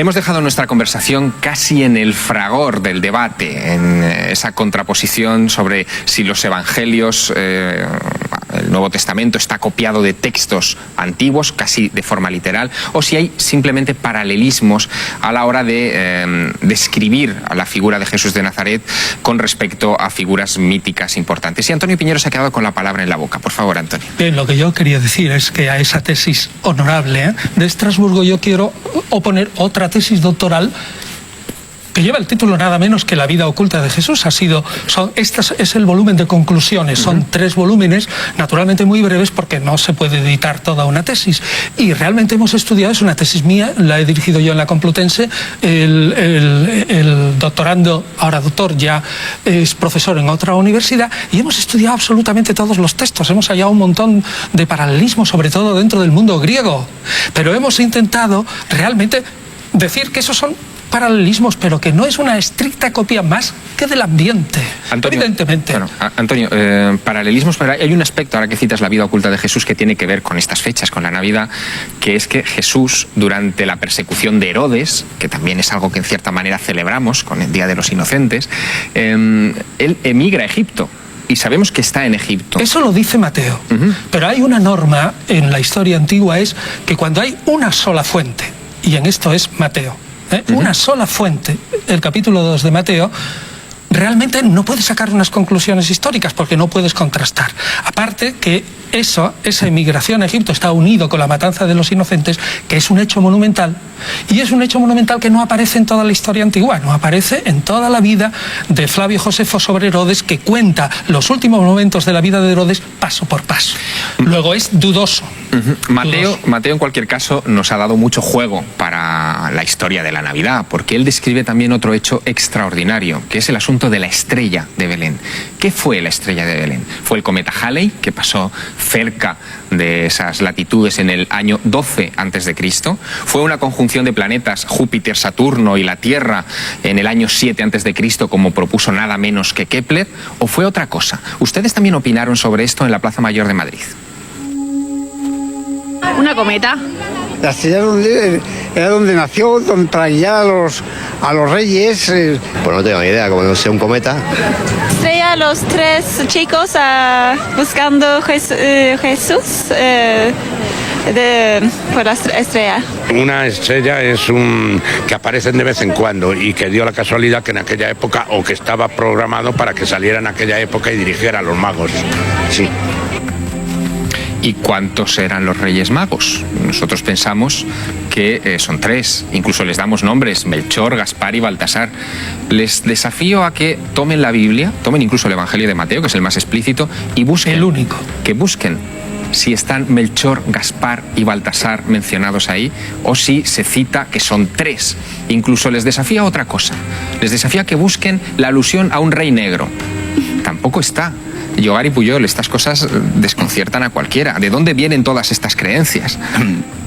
Hemos dejado nuestra conversación casi en el fragor del debate, en esa contraposición sobre si los evangelios, el Nuevo Testamento está copiado de textos antiguos, casi de forma literal, o si hay simplemente paralelismos a la hora de describir a la figura de Jesús de Nazaret con respecto a figuras míticas importantes. Y Antonio Piñero se ha quedado con la palabra en la boca. Por favor, Antonio. Bien, lo que yo quería decir es que a esa tesis honorable de Estrasburgo yo quiero oponer otra tesis doctoral que lleva el título nada menos que La vida oculta de Jesús. Este es el volumen de conclusiones, son 3 volúmenes, naturalmente muy breves porque no se puede editar toda una tesis. Y realmente hemos estudiado, es una tesis mía, la he dirigido yo en la Complutense, el doctorando, ahora doctor, ya es profesor en otra universidad, y hemos estudiado absolutamente todos los textos, hemos hallado un montón de paralelismos, sobre todo dentro del mundo griego, pero hemos intentado realmente decir que esos son paralelismos, pero que no es una estricta copia más que del ambiente, Antonio, evidentemente. Bueno, Antonio, paralelismos, pero hay un aspecto, ahora que citas la vida oculta de Jesús, que tiene que ver con estas fechas, con la Navidad, que es que Jesús, durante la persecución de Herodes, que también es algo que en cierta manera celebramos con el Día de los Inocentes, él emigra a Egipto. Y sabemos que está en Egipto. Eso lo dice Mateo. Pero hay una norma en la historia antigua, es que cuando hay una sola fuente, y en esto es Mateo, una sola fuente, el capítulo 2 de Mateo, realmente no puedes sacar unas conclusiones históricas porque no puedes contrastar. Aparte que esa emigración a Egipto está unido con la matanza de los inocentes, que es un hecho monumental, y es un hecho monumental que no aparece en toda la historia antigua, no aparece en toda la vida de Flavio Josefo sobre Herodes, que cuenta los últimos momentos de la vida de Herodes paso por paso. Luego es dudoso. Mateo, en cualquier caso, nos ha dado mucho juego para la historia de la Navidad, porque él describe también otro hecho extraordinario, que es el asunto de la estrella de Belén. ¿Qué fue la estrella de Belén? Fue el cometa Halley, que pasó cerca de esas latitudes en el año 12 a.C. Fue una conjunción de planetas, Júpiter, Saturno y la Tierra, en el año 7 a.C., como propuso nada menos que Kepler, ¿o fue otra cosa? Ustedes también opinaron sobre esto en la Plaza Mayor de Madrid. Una cometa. La estrella era donde nació, donde traía a los reyes. Pues no tengo ni idea, como no sé, un cometa. Estrella, los 3 chicos buscando Jesús por la estrella. Una estrella es que aparecen de vez en cuando y que dio la casualidad que en aquella época, o que estaba programado para que saliera en aquella época y dirigiera a los magos. Sí. ¿Y cuántos eran los Reyes Magos? Nosotros pensamos que son 3, incluso les damos nombres: Melchor, Gaspar y Baltasar. Les desafío a que tomen la Biblia, tomen incluso el Evangelio de Mateo, que es el más explícito, y busquen. El único. Que busquen si están Melchor, Gaspar y Baltasar mencionados ahí, o si se cita que son 3. Incluso les desafía a otra cosa. Les desafía a que busquen la alusión a un rey negro. Tampoco está. Yogar y Puyol, estas cosas desconciertan a cualquiera. ¿De dónde vienen todas estas creencias?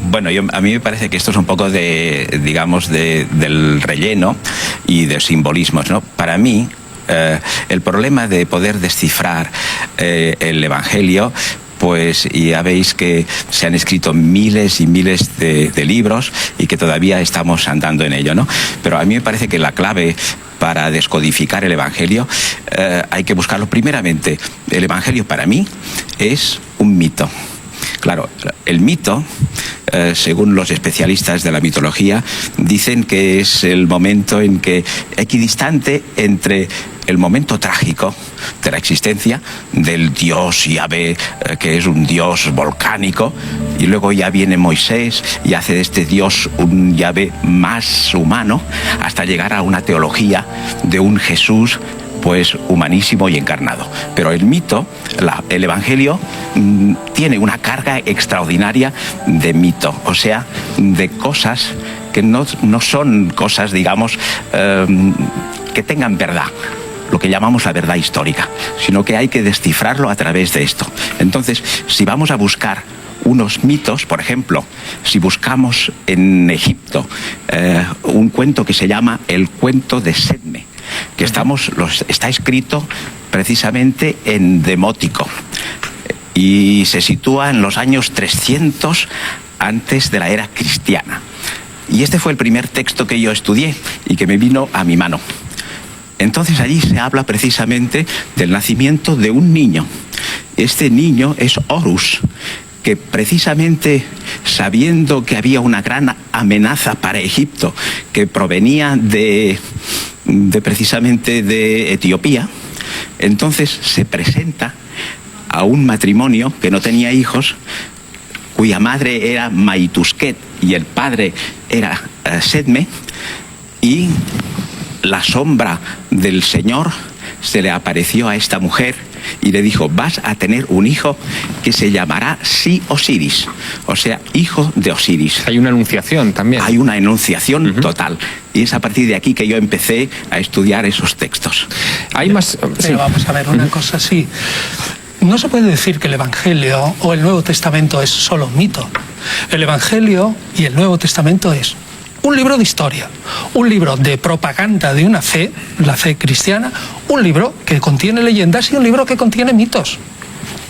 Bueno, a mí me parece que esto es un poco del relleno y de simbolismos, ¿no? Para mí, el problema de poder descifrar el Evangelio, pues ya veis que se han escrito miles y miles de libros y que todavía estamos andando en ello, ¿no? Pero a mí me parece que la clave para descodificar el Evangelio hay que buscarlo primeramente. El Evangelio para mí es un mito. Claro, el mito, según los especialistas de la mitología, dicen que es el momento en que equidistante entre el momento trágico de la existencia del dios Yahvé, que es un dios volcánico, y luego ya viene Moisés y hace de este dios un Yahvé más humano, hasta llegar a una teología de un Jesús pues humanísimo y encarnado. Pero el mito, el Evangelio, tiene una carga extraordinaria de mito, o sea, de cosas que no son cosas, digamos, que tengan verdad, lo que llamamos la verdad histórica, sino que hay que descifrarlo a través de esto. Entonces, si vamos a buscar unos mitos, por ejemplo, si buscamos en Egipto un cuento que se llama El cuento de Sedme, que está escrito precisamente en Demótico y se sitúa en los años 300 antes de la era cristiana. Y este fue el primer texto que yo estudié y que me vino a mi mano. Entonces allí se habla precisamente del nacimiento de un niño. Este niño es Horus, que precisamente sabiendo que había una gran amenaza para Egipto, que provenía precisamente de Etiopía, entonces se presenta a un matrimonio que no tenía hijos, cuya madre era Maitusquet y el padre era Sedme, y la sombra del Señor se le apareció a esta mujer y le dijo: vas a tener un hijo que se llamará Osiris, o sea, hijo de Osiris. Hay una anunciación también. Hay una enunciación total. Y es a partir de aquí que yo empecé a estudiar esos textos. Hay más... Pero vamos a ver, una cosa así. No se puede decir que el Evangelio o el Nuevo Testamento es solo mito. El Evangelio y el Nuevo Testamento es un libro de historia, un libro de propaganda de una fe, la fe cristiana, un libro que contiene leyendas y un libro que contiene mitos.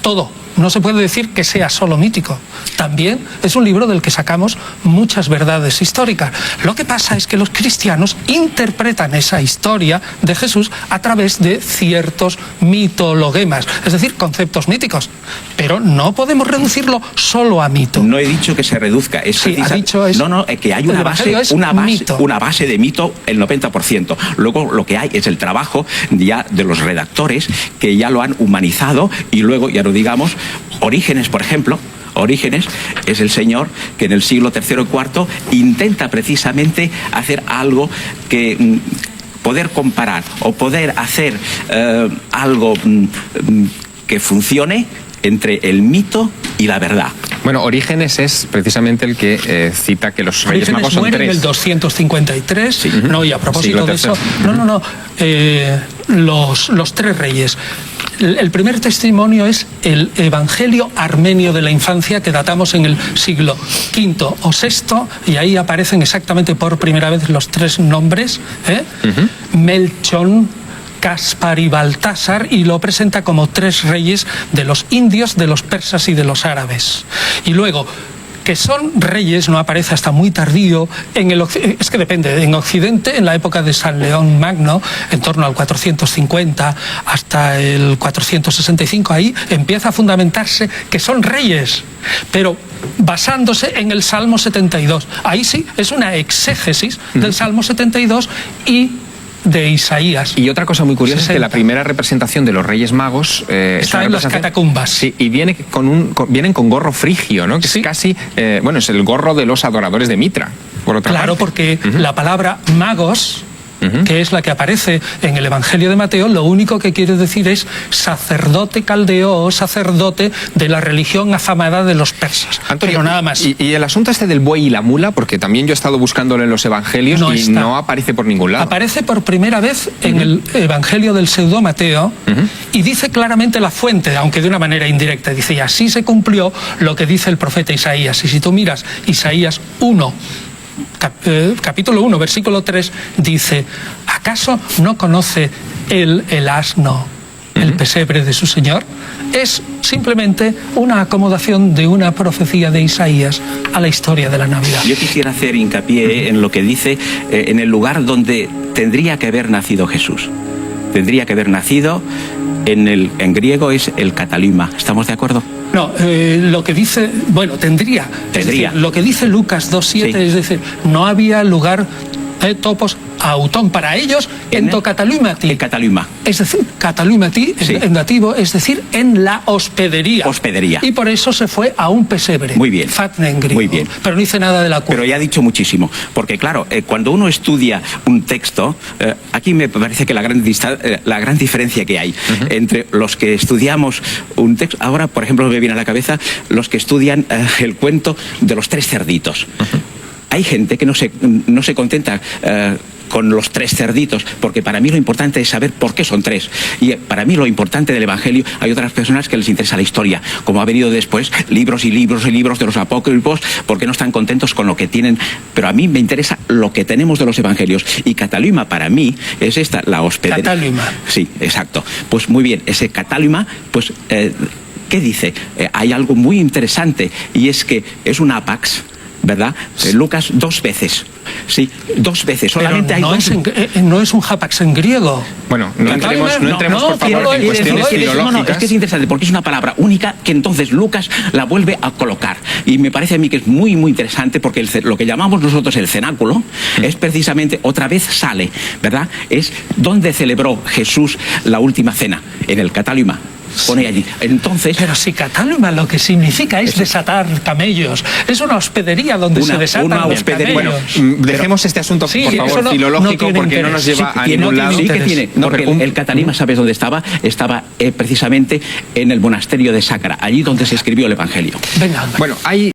Todo. No se puede decir que sea solo mítico. También es un libro del que sacamos muchas verdades históricas. Lo que pasa es que los cristianos interpretan esa historia de Jesús a través de ciertos mitologemas, es decir, conceptos míticos. Pero no podemos reducirlo solo a mito. No he dicho que se reduzca. Es sí, ha dicho eso. No, que hay una base de mito el 90%. Luego lo que hay es el trabajo ya de los redactores que ya lo han humanizado, y luego, ya no digamos, Orígenes, por ejemplo. Orígenes es el señor que en el siglo III y IV intenta precisamente hacer algo que poder comparar o poder hacer algo que funcione entre el mito y la verdad. Bueno, Orígenes es precisamente el que cita que los Reyes Orígenes Magos son muere tres. en el 253, sí. No, y a propósito de eso, los tres reyes. El primer testimonio es el Evangelio armenio de la infancia, que datamos en el siglo V o VI, y ahí aparecen exactamente por primera vez los tres nombres, Melchón, Caspar y Baltasar, y lo presenta como tres reyes de los indios, de los persas y de los árabes. Y luego, que son reyes, no aparece hasta muy tardío, es que depende, en Occidente, en la época de San León Magno, en torno al 450 hasta el 465, ahí empieza a fundamentarse que son reyes, pero basándose en el Salmo 72. Ahí sí, es una exégesis del Salmo 72 y de Isaías. Y otra cosa muy curiosa 60. Es que la primera representación de los Reyes Magos está en las catacumbas. Sí, y vienen con gorro frigio, ¿no? Que sí. Es casi, es el gorro de los adoradores de Mitra, por otra parte. Porque la palabra magos, que es la que aparece en el Evangelio de Mateo, lo único que quiere decir es sacerdote caldeo o sacerdote de la religión afamada de los persas. Antonio, pero nada más. Y el asunto este del buey y la mula, porque también yo he estado buscándolo en los Evangelios no aparece por ningún lado. Aparece por primera vez en el Evangelio del pseudo Mateo y dice claramente la fuente, aunque de una manera indirecta. Dice: y así se cumplió lo que dice el profeta Isaías. Y si tú miras Isaías 1, capítulo 1, versículo 3, dice: ¿acaso no conoce el asno el pesebre de su señor? Es simplemente una acomodación de una profecía de Isaías a la historia de la Navidad. Yo quisiera hacer hincapié en lo que dice en el lugar donde tendría que haber nacido Jesús. Tendría que haber nacido, en griego es el Catalima. ¿Estamos de acuerdo? No, lo que dice, tendría. Es decir, lo que dice Lucas 2:7, sí. Es decir, no había lugar, topos autón para ellos en Catalumati. En Cataluma. Es decir, Catalumati, sí. En dativo, es decir, en la hospedería. Hospedería. Y por eso se fue a un pesebre. Muy bien. Fatne en griego. Muy bien. Pero no dice nada de la cueva. Pero ya ha dicho muchísimo. Porque claro, cuando uno estudia un texto, aquí me parece que la gran diferencia que hay entre los que estudiamos un texto, ahora por ejemplo me viene a la cabeza los que estudian el cuento de los tres cerditos. Hay gente que no se contenta con los tres cerditos, porque para mí lo importante es saber por qué son tres. Y para mí lo importante del Evangelio, hay otras personas que les interesa la historia, como ha venido después libros y libros y libros de los apócrifos, porque no están contentos con lo que tienen. Pero a mí me interesa lo que tenemos de los Evangelios. Y Cataluma para mí es la hospedería. Cataluma. Sí, exacto. Pues muy bien, ese Cataluma, pues ¿qué dice? Hay algo muy interesante, y es que es un apax ¿verdad? Lucas 2 veces. Sí, 2 veces. Pero Solamente hay no, 2. no es un hapax en griego. Bueno, no entremos, por favor, en cuestiones No, filológicas. es que es interesante porque es una palabra única que entonces Lucas la vuelve a colocar. Y me parece a mí que es muy, muy interesante porque lo que llamamos nosotros el cenáculo es precisamente, otra vez sale, ¿verdad? Es donde celebró Jesús la última cena, en el Catálima. Pone allí. Entonces, Pero si Catálima lo que significa es desatar camellos, es una hospedería donde se desatan una los hospedería. camellos. Bueno, dejemos este asunto, Sí, por eso favor, no filológico, tiene porque no nos interés. lleva a Sí, ningún no lado. tiene sí que interés. tiene, porque el Catálima, ¿sabes dónde estaba? Estaba precisamente en el monasterio de Sacra, allí donde se escribió el Evangelio. Venga, anda. Bueno, hay